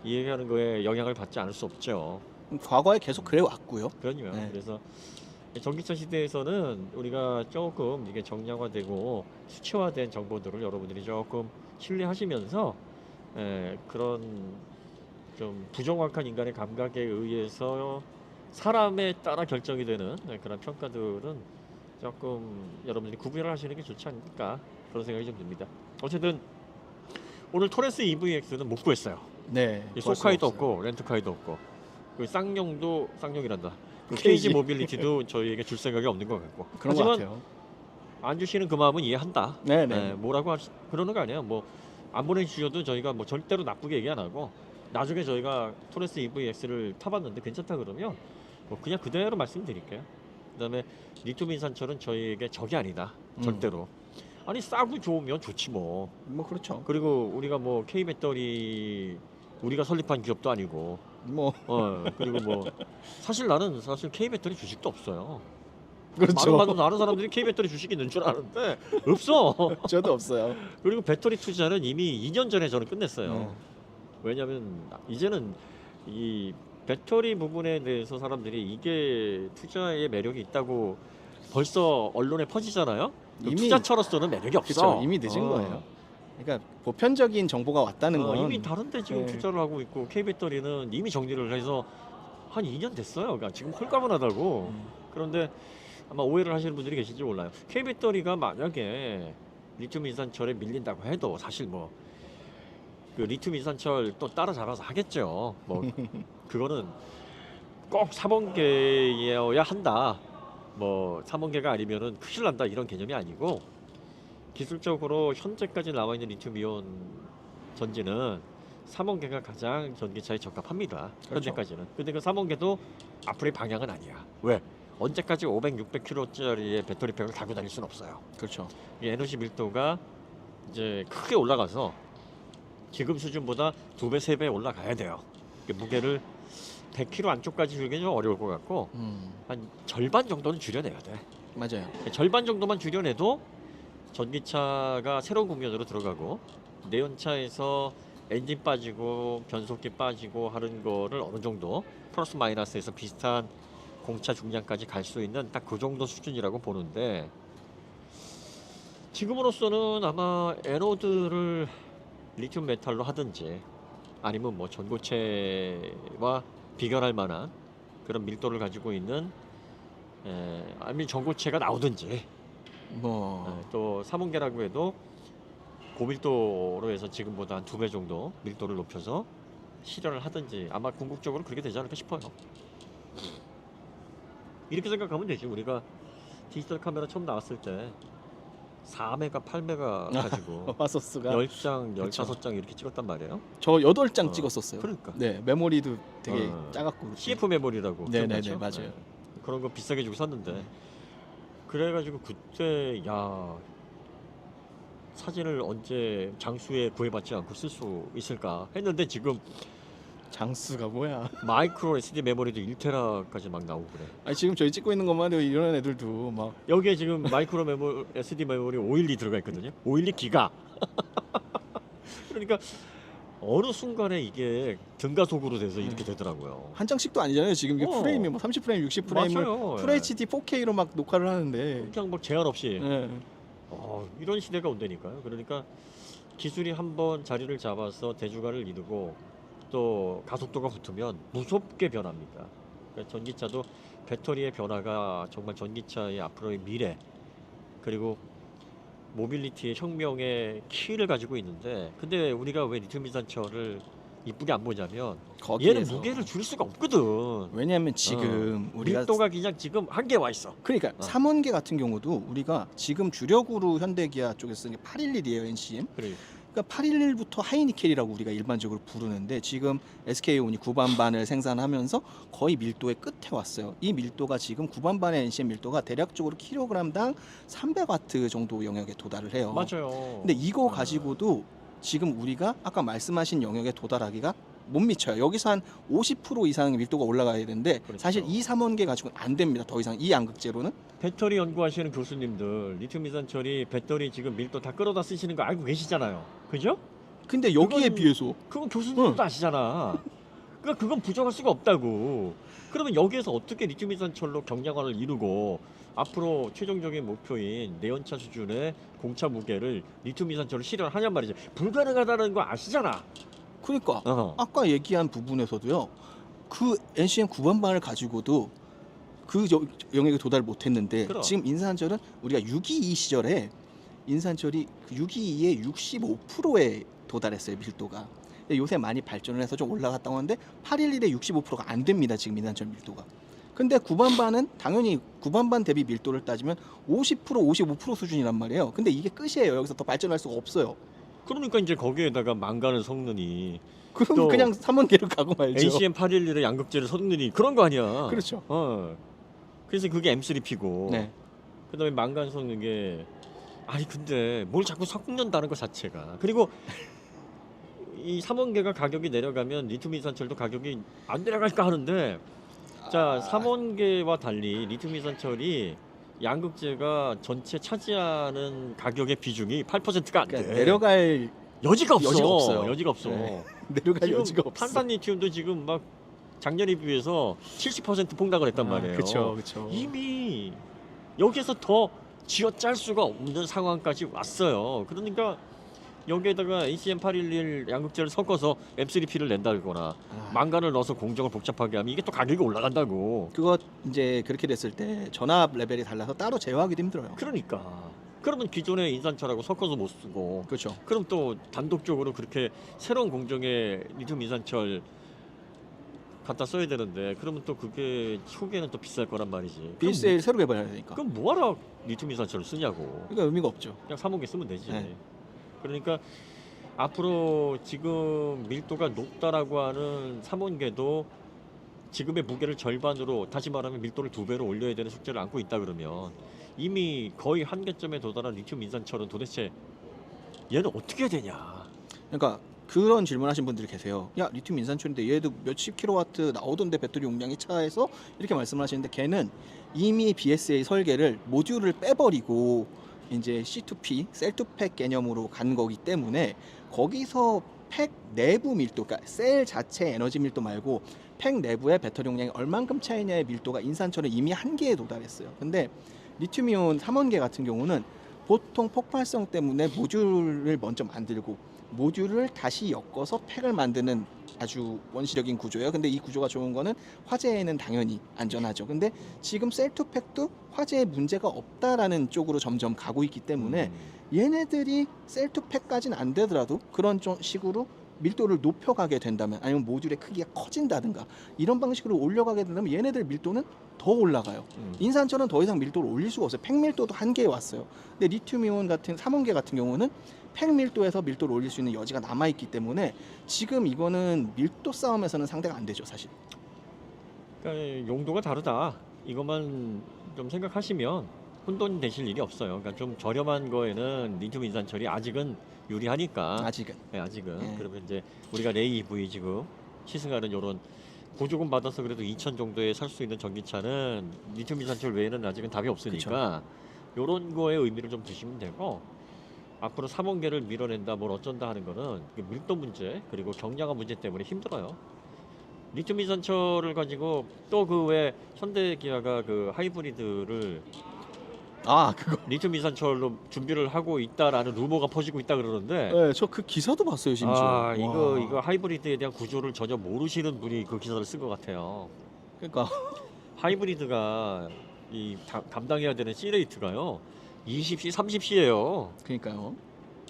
이해하는 거에 영향을 받지 않을 수 없죠. 과거에 계속 그래 왔고요. 그러니요. 네. 그래서 전기차 시대에서는 우리가 조금 이게 정량화되고 수치화된 정보들을 여러분들이 조금 신뢰하시면서 그런 좀 부정확한 인간의 감각에 의해서 사람에 따라 결정이 되는 그런 평가들은 조금 여러분들이 구분을 하시는 게 좋지 않을까 그런 생각이 좀 듭니다. 어쨌든 오늘 토레스 EVX는 못 구했어요. 네. 이 구할 수가 소카이도 없어요. 없고 렌트카이도 없고 그 쌍용이란다. 그 KG. KG 모빌리티도 저희에게 줄 생각이 없는 것 같고. 그런 것 하지만 같아요. 안 주시는 그 마음은 이해한다. 네네. 뭐라고 그러는 거 아니에요. 뭐 안 보내주셔도 저희가 뭐 절대로 나쁘게 얘기 안 하고 나중에 저희가 토레스 EVX를 타봤는데 괜찮다 그러면 뭐 그냥 그대로 말씀드릴게요. 그다음에 리튬 인산철은 저희에게 적이 아니다. 절대로. 아니 싸고 좋으면 좋지 뭐. 뭐 그렇죠. 그리고 우리가 뭐 K 배터리 우리가 설립한 기업도 아니고 뭐 그리고 뭐 사실 나는 K 배터리 주식도 없어요. 그렇죠. 많은 사람들이 K 배터리 주식이 있는 줄 아는데 없어. 저도 없어요. 그리고 배터리 투자는 이미 2년 전에 저는 끝냈어요. 왜냐하면 이제는 이 배터리 부분에 대해서 사람들이 이게 투자의 매력이 있다고 벌써 언론에 퍼지잖아요. 이미- 투자처로서는 매력이 없어. 그렇죠. 이미 늦은 거예요. 그러니까 보편적인 정보가 왔다는 건 이미 다른데 지금 네. 투자를 하고 있고 K 배터리는 이미 정리를 해서 한 2년 됐어요. 그러니까 지금 홀가분하다고. 그런데 아마 오해를 하시는 분들이 계실지 몰라요. K 배터리가 만약에 리튬 인산철에 밀린다고 해도 사실 뭐 그 리튬 인산철 또 따라 잡아서 하겠죠. 뭐 그거는 꼭 3원계여야 한다. 뭐 3원계가 아니면은 큰일 난다 이런 개념이 아니고 기술적으로 현재까지 나와 있는 리튬 이온 전지는 3원계가 가장 전기차에 적합합니다. 그렇죠. 현재까지는. 근데 그 3원계도 앞으로의 방향은 아니야. 왜? 언제까지 500, 600kg짜리의 배터리팩을 달고 다닐 수는 없어요. 그렇죠. 이 에너지 밀도가 이제 크게 올라가서 지금 수준보다 2배, 3배 올라가야 돼요. 무게를 100kg 안쪽까지 줄기는 좀 어려울 것 같고 한 절반 정도는 줄여내야 돼. 맞아요. 절반 정도만 줄여내도 전기차가 새로운 국면으로 들어가고 내연차에서 엔진 빠지고 변속기 빠지고 하는 거를 어느 정도 플러스 마이너스에서 비슷한 공차 중량까지 갈 수 있는 딱 그 정도 수준이라고 보는데 지금으로서는 아마 에노드를 리튬 메탈로 하든지 아니면 뭐 전고체와 비교할 만한 그런 밀도를 가지고 있는 아니면 전고체가 나오든지 뭐 또 3원계라고 해도 고밀도로 해서 지금보다 한 2배 정도 밀도를 높여서 실현을 하든지 아마 궁극적으로 그렇게 되지 않을까 싶어요. 이렇게 생각하면 되지. 우리가 디지털 카메라 처음 나왔을 때 4메가, 8메가 가지고 화소스가 10장, 그쵸. 15장 이렇게 찍었단 말이에요. 저 8장 어, 찍었었어요. 그러니까. 네, 메모리도 되게 어. 작았고. 그때. CF 메모리라고. 네네네, 기억나죠? 맞아요. 그런 거 비싸게 주고 샀는데 그래가지고 그때 야 사진을 언제 장수에 구애받지 않고 쓸 수 있을까 했는데 지금 장수가 뭐야? 마이크로 SD 메모리도 1테라까지 막 나오고 그래. 아니 지금 저희 찍고 있는 것만 해도 이런 애들도 막 여기에 지금 마이크로 SD 메모리 512 들어가 있거든요. 512 기가. 그러니까 어느 순간에 이게 등가속으로 돼서 이렇게 되더라고요. 한 장씩도 아니잖아요. 지금 이게 어. 프레임이 뭐 30프레임, 60프레임을 맞아요. 풀 HD 4K로 막 녹화를 하는데 그냥 뭐 제한 없이 네. 이런 시대가 온다니까요. 그러니까 기술이 한번 자리를 잡아서 대주가를 이루고 또 가속도가 붙으면 무섭게 변합니다. 그러니까 전기차도 배터리의 변화가 정말 전기차의 앞으로의 미래 그리고 모빌리티의 혁명의 키를 가지고 있는데 근데 우리가 왜 리튬 인산철을 이쁘게 안 보냐면 거기에서 얘는 무게를 줄일 수가 없거든. 왜냐하면 지금 우리가 밀도가 그냥 지금 한계에 와 있어. 그러니까 3원계 같은 경우도 우리가 지금 주력으로 현대기아 쪽에서 쓰는 게 811이에요, NCM. 그래. 그러니까 811부터 하이니켈이라고 우리가 일반적으로 부르는데 지금 SK온이 9반반을 생산하면서 거의 밀도의 끝에 왔어요. 이 밀도가 지금 9반반의 NCM 밀도가 대략적으로 킬로그램당 300와트 정도 영역에 도달을 해요. 맞아요. 근데 이거 가지고도 지금 우리가 아까 말씀하신 영역에 도달하기가 못 미쳐요. 여기서 한 50% 이상 밀도가 올라가야 되는데 그렇죠. 사실 이 3원계 가지고는 안 됩니다. 더 이상 이 양극재로는. 배터리 연구하시는 교수님들 리튬 이산철이 배터리 지금 밀도 다 끌어다 쓰시는 거 알고 계시잖아요. 그죠? 근데 여기에 그건- 비해서 그건 교수님도 아시잖아. 그러니까 그건 부정할 수가 없다고. 그러면 여기에서 어떻게 리튬 이산철로 경량화를 이루고 앞으로 최종적인 목표인 내연차 수준의 공차 무게를 리튬 이산철로 실현하냔 말이지. 불가능하다는 거 아시잖아. 그러니까 어. 아까 얘기한 부분에서도요. 그 NCM 9번반을 가지고도 그 영역에 도달 못했는데 그럼. 지금 인산철은 우리가 622 시절에 인산철이 622의 65%에 도달했어요. 밀도가. 근데 요새 많이 발전을 해서 좀 올라갔다고 하는데 811의 65%가 안 됩니다. 지금 인산철 밀도가. 근데 9번반은 당연히 9번반 대비 밀도를 따지면 50% 55% 수준이란 말이에요. 근데 이게 끝이에요. 여기서 더 발전할 수가 없어요. 그러니까 이제 거기에다가 망간을 섞느니 그럼 또 그냥 3원계로 가고 말죠. NCM 811의 양극재를 섞느니 그런 거 아니야. 그렇죠. 그래서 그게 M3P고 네. 그다음에 망간 섞는 게 아니 근데 뭘 자꾸 섞는다는 것 자체가 그리고 이 3원계가 가격이 내려가면 리튬 이산철도 가격이 안 내려갈까 하는데 자 3원계와 달리 리튬 이산철이 양극재가 전체 차지하는 가격의 비중이 8%가 안 돼. 그러니까 내려갈 여지가 없어. 여지가 없어요. 여지가 없어. 네. 내려갈 지금 여지가 없어. 탄산 리튬도 지금 막 작년에 비해서 70% 폭락을 했단 말이에요. 그렇죠. 이미 여기에서 더 쥐어짤 수가 없는 상황까지 왔어요. 그러니까 여기에다가 ACM811 양극재를 섞어서 M3P를 낸다거나 망간을 넣어서 공정을 복잡하게 하면 이게 또 가격이 올라간다고. 그거 이제 그렇게 됐을 때 전압 레벨이 달라서 따로 제어하기도 힘들어요. 그러니까 그러면 기존의 인산철하고 섞어서 못 쓰고 그렇죠. 그럼 또 단독적으로 그렇게 새로운 공정의 리튬 인산철 갖다 써야 되는데 그러면 또 그게 초기에는 또 비쌀 거란 말이지. BSL 새로 개발해야 되니까. 그럼 뭐하러 리튬 인산철을 쓰냐고. 그러니까 의미가 없죠. 그냥 3원계 쓰면 되지. 네. 그러니까 앞으로 지금 밀도가 높다라고 하는 3원계도 지금의 무게를 절반으로 다시 말하면 밀도를 2배로 올려야 되는 숙제를 안고 있다 그러면 이미 거의 한계점에 도달한 리튬 인산철은 도대체 얘는 어떻게 되냐. 그러니까 그런 질문하신 분들이 계세요. 야 리튬 인산철인데 얘도 몇십 킬로와트 나오던데 배터리 용량이 차에서 이렇게 말씀을 하시는데 걔는 이미 BSA 설계를 모듈을 빼버리고 이제 C2P 셀2팩 개념으로 간 거기 때문에 거기서 팩 내부 밀도, 그러니까 셀 자체 에너지 밀도 말고 팩 내부의 배터리 용량이 얼만큼 차이냐의 밀도가 인산철은 이미 한계에 도달했어요. 근데 리튬이온 3원계 같은 경우는 보통 폭발성 때문에 모듈을 먼저 만들고 모듈을 다시 엮어서 팩을 만드는 아주 원시적인 구조예요. 근데 이 구조가 좋은 거는 화재에는 당연히 안전하죠. 근데 지금 셀2팩도 화재에 문제가 없다라는 쪽으로 점점 가고 있기 때문에 얘네들이 셀2팩까지는 안 되더라도 그런 식으로 밀도를 높여가게 된다면 아니면 모듈의 크기가 커진다든가 이런 방식으로 올려가게 된다면 얘네들 밀도는 더 올라가요. 인산철은 더 이상 밀도를 올릴 수가 없어요. 팩 밀도도 한계에 왔어요. 근데 리튬이온 같은 3원계 같은 경우는 팩 밀도에서 밀도를 올릴 수 있는 여지가 남아있기 때문에 지금 이거는 밀도 싸움에서는 상대가 안 되죠, 사실. 그러니까 용도가 다르다. 이것만 좀 생각하시면 혼돈되실 일이 없어요. 그러니까 좀 저렴한 거에는 리튬 인산철이 아직은 유리하니까. 아직은. 네, 아직은. 예. 그러면 이제 우리가 레이 EV 지금 시승하는 이런 보조금 받아서 그래도 2,000 정도에 살 수 있는 전기차는 리튬 인산철 외에는 아직은 답이 없으니까 이런 거에 의미를 좀 두시면 되고 앞으로 3원계를 밀어낸다 뭘 어쩐다 하는 거는 밀도 문제 그리고 경량화 문제 때문에 힘들어요. 리튬 인산철을 가지고 또 그 외 현대기아가 그 하이브리드를 그거. 리튬 인산철로 준비를 하고 있다라는 루머가 퍼지고 있다 그러는데 네, 저 그 기사도 봤어요, 심지어. 이거 하이브리드에 대한 구조를 전혀 모르시는 분이 그 기사를 쓴 것 같아요. 그러니까 하이브리드가 이 담당해야 되는 C레이트가요 20C, 30C예요. 그러니까요.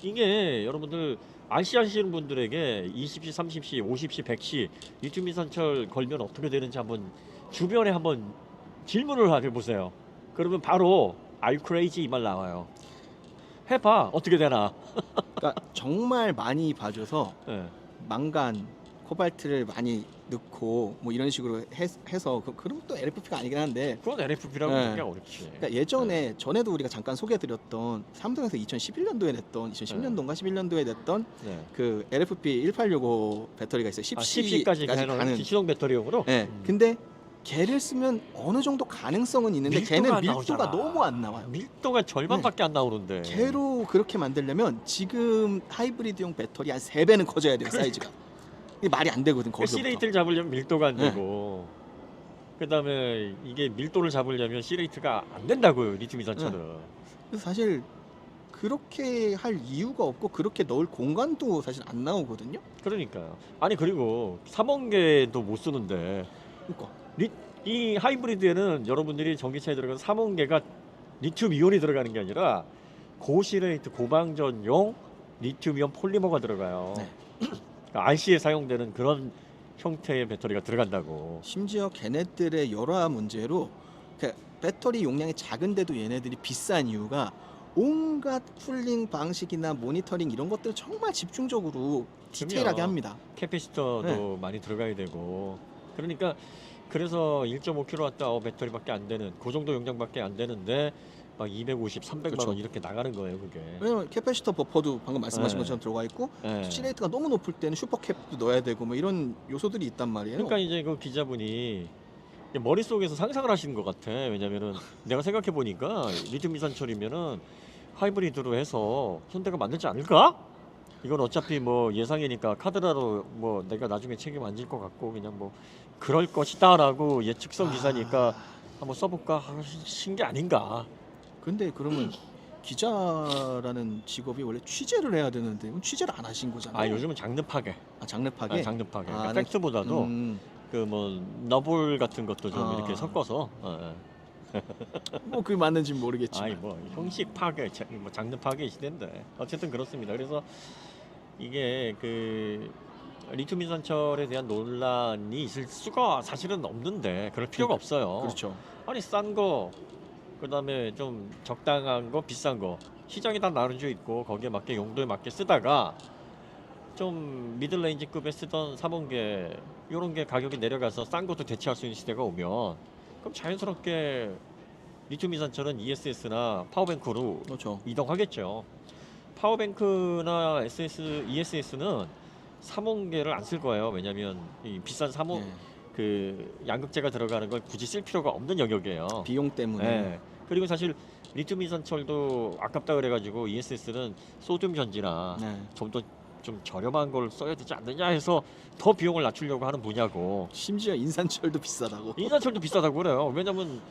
이게 여러분들 아시는 분들에게 20C, 30C, 50C, 100C 리튬 인산철 걸면 어떻게 되는지 한번 주변에 한번 질문을 해보세요. 그러면 바로 알크레이지 이 말 나와요. 해봐 어떻게 되나. 그러니까 정말 많이 봐줘서 네. 망간, 코발트를 많이 넣고 뭐 이런 식으로 해서 그럼 또 LFP가 아니긴 한데 그건 LFP라고 네. 보기가 어렵지. 그러니까 예전에 전에도 우리가 잠깐 소개해드렸던 삼성에서 2011년도에 냈던 2010년도인가 11년도에 냈던 네. 그 LFP 1865 배터리가 있어요. 10C까지 가는 시동 배터리용으로. 네. 근데 걔를 쓰면 어느 정도 가능성은 있는데 밀도가 걔는 안 밀도가 나오잖아. 너무 안 나와요. 밀도가 절반밖에 안 나오는데. 걔로 그렇게 만들려면 지금 하이브리드용 배터리 한 3배는 커져야 돼요. 사이즈가. 이게 말이 안 되거든. 거기서부터. C레이트를 잡으려면 밀도가 안 네. 되고 그다음에 이게 밀도를 잡으려면 C레이트가 안 된다고요. 리튬 이산철은. 그래서 사실 그렇게 할 이유가 없고 그렇게 넣을 공간도 사실 안 나오거든요. 그러니까요. 아니 그리고 3원계도 못 쓰는데 그러니까 이 하이브리드에는 여러분들이 전기차에 들어간 3원계가 리튬 이온이 들어가는 게 아니라 고시레이트 고방전용 리튬 이온 폴리머가 들어가요. 네. 그러니까 RC에 사용되는 그런 형태의 배터리가 들어간다고. 심지어 걔네들의 열화 문제로 그 배터리 용량이 작은데도 얘네들이 비싼 이유가 온갖 쿨링 방식이나 모니터링 이런 것들을 정말 집중적으로 디테일하게 그럼요. 합니다. 캐패시터도 네. 많이 들어가야 되고 그러니까 그래서 1.5kWh 배터리밖에 안 되는 그 정도 용량밖에 안 되는데 막 250, 300만 그렇죠. 원 이렇게 나가는 거예요 그게. 왜냐면 캐패시터 버퍼도 방금 말씀하신 네. 것처럼 들어가 있고 네. C레이트가 너무 높을 때는 슈퍼캡도 넣어야 되고 뭐 이런 요소들이 있단 말이에요. 그러니까 이제 그 기자분이 머릿속에서 상상을 하시는 것 같아. 왜냐면은 내가 생각해 보니까 리튬 이산철이면은 하이브리드로 해서 현대가 만들지 않을까? 이건 어차피 뭐 예상이니까 카드라로 뭐 내가 나중에 책임 안 질 것 같고 그냥 뭐 그럴 것이다라고 예측성 기사니까 한번 써볼까 하신 게 아닌가. 근데 그러면 기자라는 직업이 원래 취재를 해야 되는데 그럼 취재를 안 하신 거잖아요. 아 요즘은 장르 파괴. 장르 파괴. 장르 파괴. 그러니까 네. 팩트보다도 그 뭐 너블 같은 것도 좀 아. 이렇게 섞어서. 뭐 그게 맞는지 는 모르겠지만. 아이 뭐 형식 파괴, 뭐 장르 파괴 시대인데 어쨌든 그렇습니다. 그래서 이게 그 리튬 이산철에 대한 논란이 있을 수가 사실은 없는데 그럴 필요가 없어요. 그렇죠. 아니 싼 거, 그다음에 좀 적당한 거, 비싼 거 시장이 다 나눠져 있고 거기에 맞게 용도에 맞게 쓰다가 좀 미들레인지급에 쓰던 3원계 이런 게 가격이 내려가서 싼 것도 대체할 수 있는 시대가 오면 그럼 자연스럽게 리튬 이산철은 ESS나 파워뱅크로 그렇죠. 이동하겠죠. 파워뱅크나 ESS는 3원계를 안 쓸 거예요. 왜냐하면 이 비싼 3원 네. 그 양극재가 들어가는 걸 굳이 쓸 필요가 없는 영역이에요. 비용 때문에. 네. 그리고 사실 리튬 이산철도 아깝다 그래가지고 ESS는 소듐 전지나 네. 좀 더 좀 저렴한 걸 써야 되지 않느냐 해서 더 비용을 낮추려고 하는 분야고 심지어 인산철도 비싸다고. 인산철도 비싸다고 그래요. 왜냐면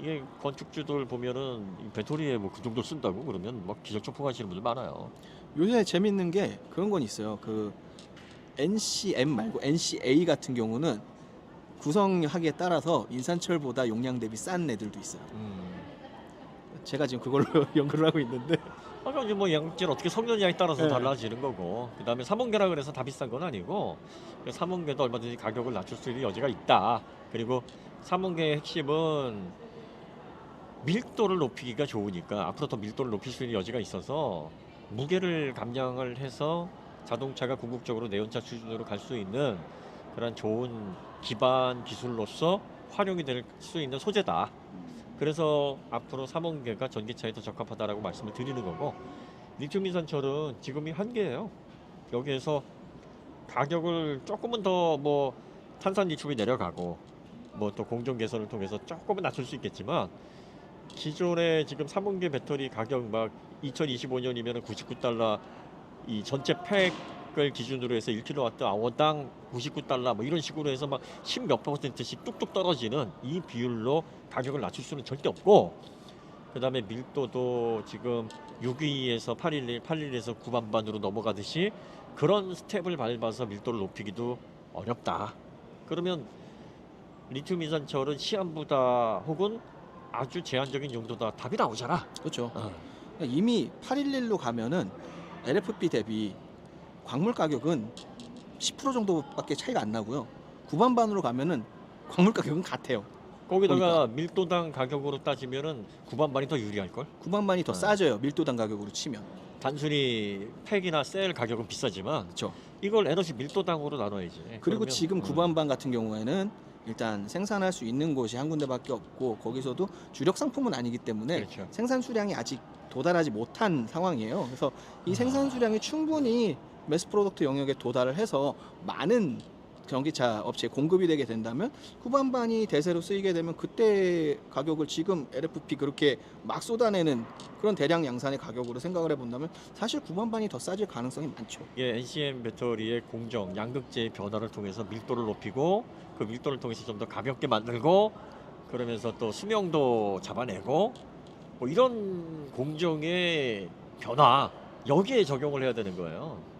이게 건축주들 보면은 이 배터리에 뭐 그 정도 쓴다고 그러면 막 기절초풍하시는 분들 많아요. 요새 재밌는 게 그런 건 있어요. 그 NCM 말고 NCA 같은 경우는 구성하기에 따라서 인산철보다 용량 대비 싼 애들도 있어요. 제가 지금 그걸로 연구를 하고 있는데 아까 이제 뭐 양극재를 어떻게 섞느냐에 따라서 네. 달라지는 달라지는 거고 그다음에 3원계라 그래서 다 비싼 건 아니고 3원계도 얼마든지 가격을 낮출 수 있는 여지가 있다. 그리고 3원계의 핵심은 밀도를 높이기가 좋으니까 앞으로 더 밀도를 높일 수 있는 여지가 있어서 무게를 감량을 해서 자동차가 궁극적으로 내연차 수준으로 갈 수 있는 그런 좋은 기반 기술로서 활용이 될 수 있는 소재다. 그래서 앞으로 3원계가 전기차에 더 적합하다라고 말씀을 드리는 거고 리튬 이산철은 지금이 한계예요. 여기에서 가격을 조금은 더 뭐 탄산 리튬이 내려가고 뭐 또 공정 개선을 통해서 조금은 낮출 수 있겠지만 기존의 지금 3원계 배터리 가격 막 2025년이면 99달러 이 전체 팩을 기준으로 해서 1kWh당 99달러 뭐 이런 식으로 해서 막 10몇 %씩 뚝뚝 떨어지는 이 비율로 가격을 낮출 수는 절대 없고 그다음에 밀도도 지금 612에서 811, 811에서 9반반으로 넘어가듯이 그런 스텝을 밟아서 밀도를 높이기도 어렵다. 그러면 리튬 이산철은 시한부다 혹은 아주 제한적인 용도다 답이 나오잖아. 그렇죠. 어. 이미 811로 가면은 LFP 대비 광물 가격은 10% 정도밖에 차이가 안 나고요. 9반반으로 가면은 광물 가격은 같아요. 거기다가 밀도당 가격으로 따지면은 9반반이 더 유리할 걸. 9반반이 더 네. 싸져요. 밀도당 가격으로 치면. 단순히 팩이나 셀 가격은 비싸지만 그렇죠. 이걸 에너지 밀도당으로 나눠야지. 그리고 그러면, 지금 구반반 같은 경우에는 일단 생산할 수 있는 곳이 한 군데밖에 없고 거기서도 주력 상품은 아니기 때문에 그렇죠. 생산 수량이 아직 도달하지 못한 상황이에요. 그래서 이 생산 수량이 충분히 매스 프로덕트 영역에 도달을 해서 많은 전기차 업체에 공급이 되게 된다면 후반반이 대세로 쓰이게 되면 그때 가격을 지금 LFP 그렇게 막 쏟아내는 그런 대량 양산의 가격으로 생각을 해본다면 사실 후반반이 더 싸질 가능성이 많죠. 예, NCM 배터리의 공정, 양극재의 변화를 통해서 밀도를 높이고 그 밀도를 통해서 좀 더 가볍게 만들고 그러면서 또 수명도 잡아내고 뭐 이런 공정의 변화 여기에 적용을 해야 되는 거예요.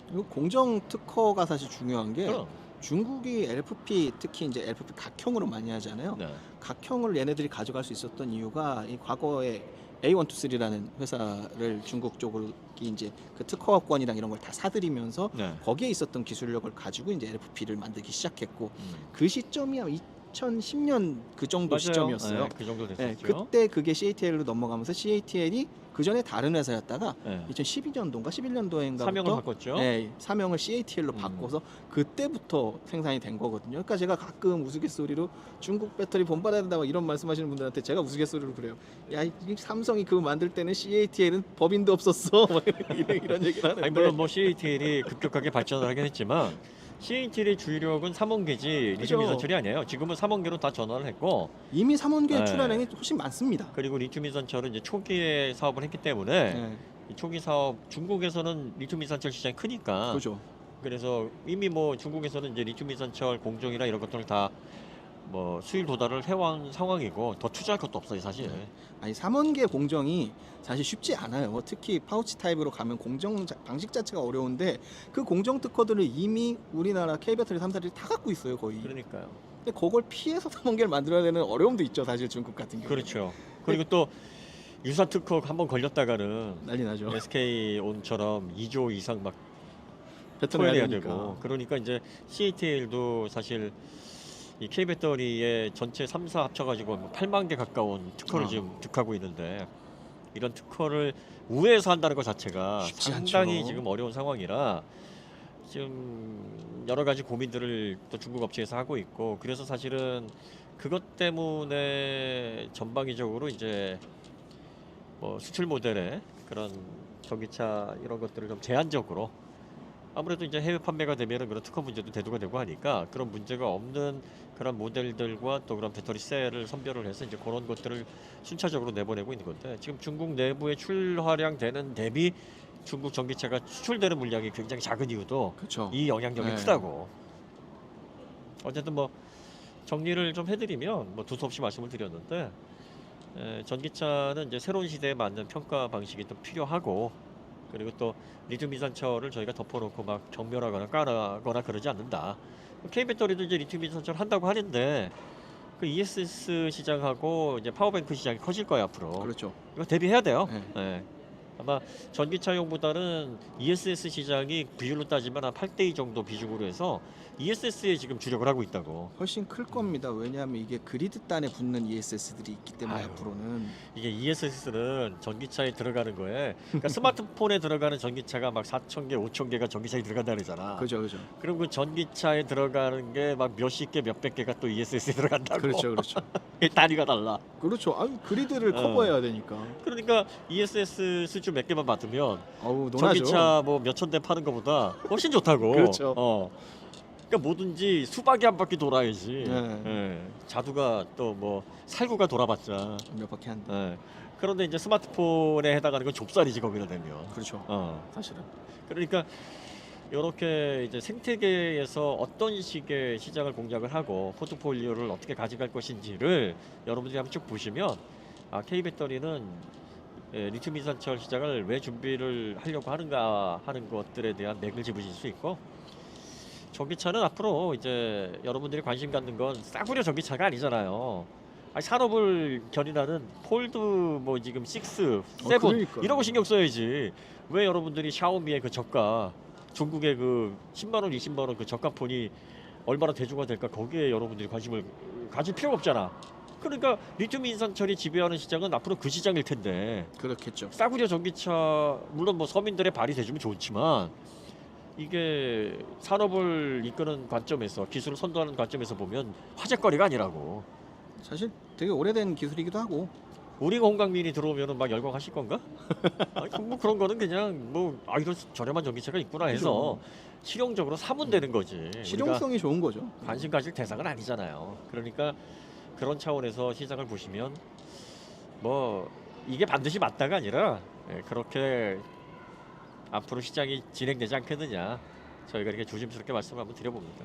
그리고 공정 특허가 사실 중요한 게 그럼. 중국이 LFP 특히 이제 LFP 각형으로 많이 하잖아요. 네. 각형을 얘네들이 가져갈 수 있었던 이유가 이 과거에 A123라는 회사를 중국 쪽으로 이제 그 특허권이랑 이런 걸 다 사들이면서 네. 거기에 있었던 기술력을 가지고 이제 LFP를 만들기 시작했고 음. 그 시점이 아마 2010년 그 정도 맞아요. 시점이었어요. 네, 그 정도 네, 됐었죠. 그때 그게 CATL로 넘어가면서 CATL이 그 전에 다른 회사였다가 네. 2012년도인가 11년도인가 사명을 바꿨죠. 네, 사명을 CATL로 바꿔서 그때부터 생산이 된 거거든요. 그러니까 제가 가끔 우스갯소리로 중국 배터리 본받아야 된다 막 이런 말씀하시는 분들한테 제가 우스갯소리로 그래요. 야, 이 삼성이 그거 만들 때는 CATL은 법인도 없었어. 막 이런 얘기를 하는데. 아니 물론 뭐 CATL이 급격하게 발전을 하긴 했지만 CATL의 주력은 3원계지 리튬 이온 전철이 아니에요. 지금은 3원계로 다 전환을 했고 이미 3원계 네. 출하량이 훨씬 많습니다. 그리고 리튬 이온 전철은 이제 초기에 사업을 했기 때문에 네, 이 초기 사업 중국에서는 리튬 이온 전철 시장이 크니까 그죠. 그래서 이미 뭐 중국에서는 이제 리튬 이온 전철 공정이나 이런 것들을 다 뭐 수율 도달을 해온 상황이고 더 투자할 것도 없어요 사실. 아니 3원계 공정이 사실 쉽지 않아요. 특히 파우치 타입으로 가면 공정 방식 자체가 어려운데 그 공정 특허들을 이미 우리나라 K배터리 3사들이 다 갖고 있어요 거의. 그러니까요. 근데 그걸 피해서 3원계를 만들어야 되는 어려움도 있죠 사실 중국 같은 경우. 그렇죠. 그리고 또 유사 특허 한번 걸렸다가는 난리 나죠. SK온처럼 2조 이상 막 배터리 토해내야 되니까. 되고 그러니까 이제 CATL도 사실 이 K배터리의 전체 3사 합쳐가지고 뭐 8만 개 가까운 특허를 지금 득하고 있는데 이런 특허를 우회해서 한다는 것 자체가 쉽지 상당히 않죠. 지금 어려운 상황이라 지금 여러 가지 고민들을 또 중국 업체에서 하고 있고 그래서 사실은 그것 때문에 전방위적으로 이제 뭐 수출 모델의 그런 전기차 이런 것들을 좀 제한적으로 아무래도 이제 해외 판매가 되면은 그런 특허 문제도 대두가 되고 하니까 그런 문제가 없는 그런 모델들과 또 그런 배터리 셀을 선별을 해서 이제 그런 것들을 순차적으로 내보내고 있는 건데 지금 중국 내부의 출하량 되는 대비 중국 전기차가 수출되는 물량이 굉장히 작은 이유도 그렇죠. 이 영향력이 네. 크다고. 어쨌든 뭐 정리를 좀 해드리면 뭐 두서없이 말씀을 드렸는데 전기차는 이제 새로운 시대에 맞는 평가 방식이 또 필요하고 그리고 또 리튬 이산철을 저희가 덮어놓고 막 경멸하거나 까거나 그러지 않는다. K배터리도 이제 리튬 이산철 한다고 하는데 그 ESS 시장하고 이제 파워뱅크 시장이 커질 거예요 앞으로. 그렇죠. 이거 대비해야 돼요. 네. 네. 아마 전기차용보다는 ESS 시장이 비율로 따지면 한 8대2 정도 비중으로 해서 ESS에 지금 주력을 하고 있다고. 훨씬 클 겁니다. 왜냐하면 이게 그리드 단에 붙는 ESS들이 있기 때문에 아유. 앞으로는 이게 ESS는 전기차에 들어가는 거에 그러니까 스마트폰에 들어가는 전기차가 막 4,000개, 5,000개가 전기차에 들어간다 그러잖아. 그죠. 그리고 그 전기차에 들어가는 게 막 몇십 개, 몇백 개가 또 ESS에 들어간다고. 그렇죠. 단위가 달라. 그렇죠. 아유 그리드를 커버해야 되니까. 그러니까 ESS 수준 몇 개만 받으면 어우 논하죠. 전기차 뭐 몇천 대 파는 것보다 훨씬 좋다고. 그렇죠. 그러니까 뭐든지 수박이 한 바퀴 돌아야지. 네. 예. 자두가 또 뭐 살구가 돌아봤자. 몇 바퀴 한데. 예. 그런데 이제 스마트폰에 해당하는 건 좁쌀이지 거기다 대면. 그렇죠. 사실은. 그러니까 이렇게 이제 생태계에서 어떤 식의 시장을 공략을 하고 포트폴리오를 어떻게 가져갈 것인지를 여러분들이 한번 쭉 보시면 K배터리는 리튬 이산철 시장을 왜 준비를 하려고 하는가 하는 것들에 대한 맥을 짚으실 수 있고 전기차는 앞으로 이제 여러분들이 관심 갖는 건 싸구려 전기차가 아니잖아요. 산업을 견인하는 폴드 뭐 지금 6, 7 그러니까요. 이런 거 신경 써야지. 왜 여러분들이 샤오미의 그 저가 중국의 그 10만 원, 20만 원 그 저가 폰이 얼마나 대중화될까 거기에 여러분들이 관심을 가질 필요가 없잖아. 그러니까 리튬 인산철이 지배하는 시장은 앞으로 그 시장일 텐데 그렇겠죠. 싸구려 전기차 물론 뭐 서민들의 발이 돼주면 좋지만 이게 산업을 이끄는 관점에서 기술을 선도하는 관점에서 보면 화제거리가 아니라고. 사실 되게 오래된 기술이기도 하고. 우리가 홍강민이 들어오면은 막 열광하실 건가? 아니, 뭐 그런 거는 그냥 뭐 이런 저렴한 전기차가 있구나 해서 실용적으로 사면 되는 거지. 우리가 실용성이 좋은 거죠. 관심 가질 대상은 아니잖아요. 그러니까 그런 차원에서 시장을 보시면 뭐 이게 반드시 맞다가 아니라 그렇게 앞으로 시장이 진행되지 않겠느냐, 저희가 이렇게 조심스럽게 말씀을 한번 드려봅니다.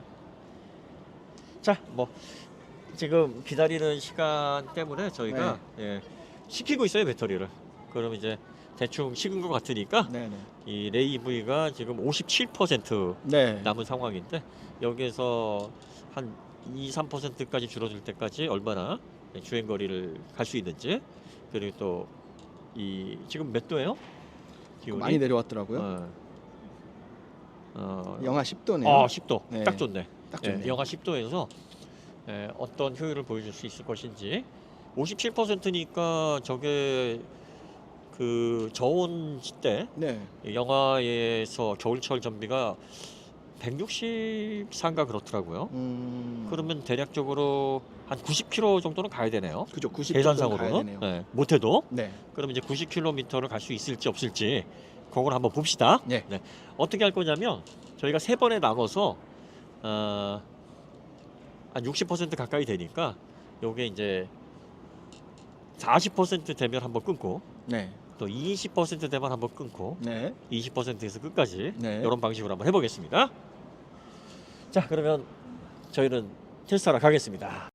자, 뭐 지금 기다리는 시간 때문에 저희가 식히고 있어요, 배터리를. 그럼 이제 대충 식은 것 같으니까 네네. 이 레이 EV가 지금 57% 네. 남은 상황인데, 여기에서 한 2~3%까지 줄어들 때까지 얼마나 주행 거리를 갈 수 있는지, 그리고 또 이 지금 몇 도예요? 기온이? 많이 내려왔더라고요. 영하 10도네요. 10도. 네. 딱 좋네. 딱 좋네요. 영하 10도에서 어떤 효율을 보여줄 수 있을 것인지. 57%니까 저게 그 저온 시대 네. 영하에서 겨울철 전비가 164인가 그렇더라고요. 그러면 대략적으로 한 90km 정도는 가야 되네요. 그죠. 90 계산상으로는. 네, 못해도. 네. 그럼 이제 90km를 갈 수 있을지 없을지 그걸 한번 봅시다. 네. 어떻게 할 거냐면 저희가 3번에 나눠서 한 60% 가까이 되니까 요게 이제 40% 되면 한번 끊고, 네. 또 20% 되면 한번 끊고, 네. 20%에서 끝까지 네. 이런 방식으로 한번 해보겠습니다. 자, 그러면 저희는 테스트하러 가겠습니다.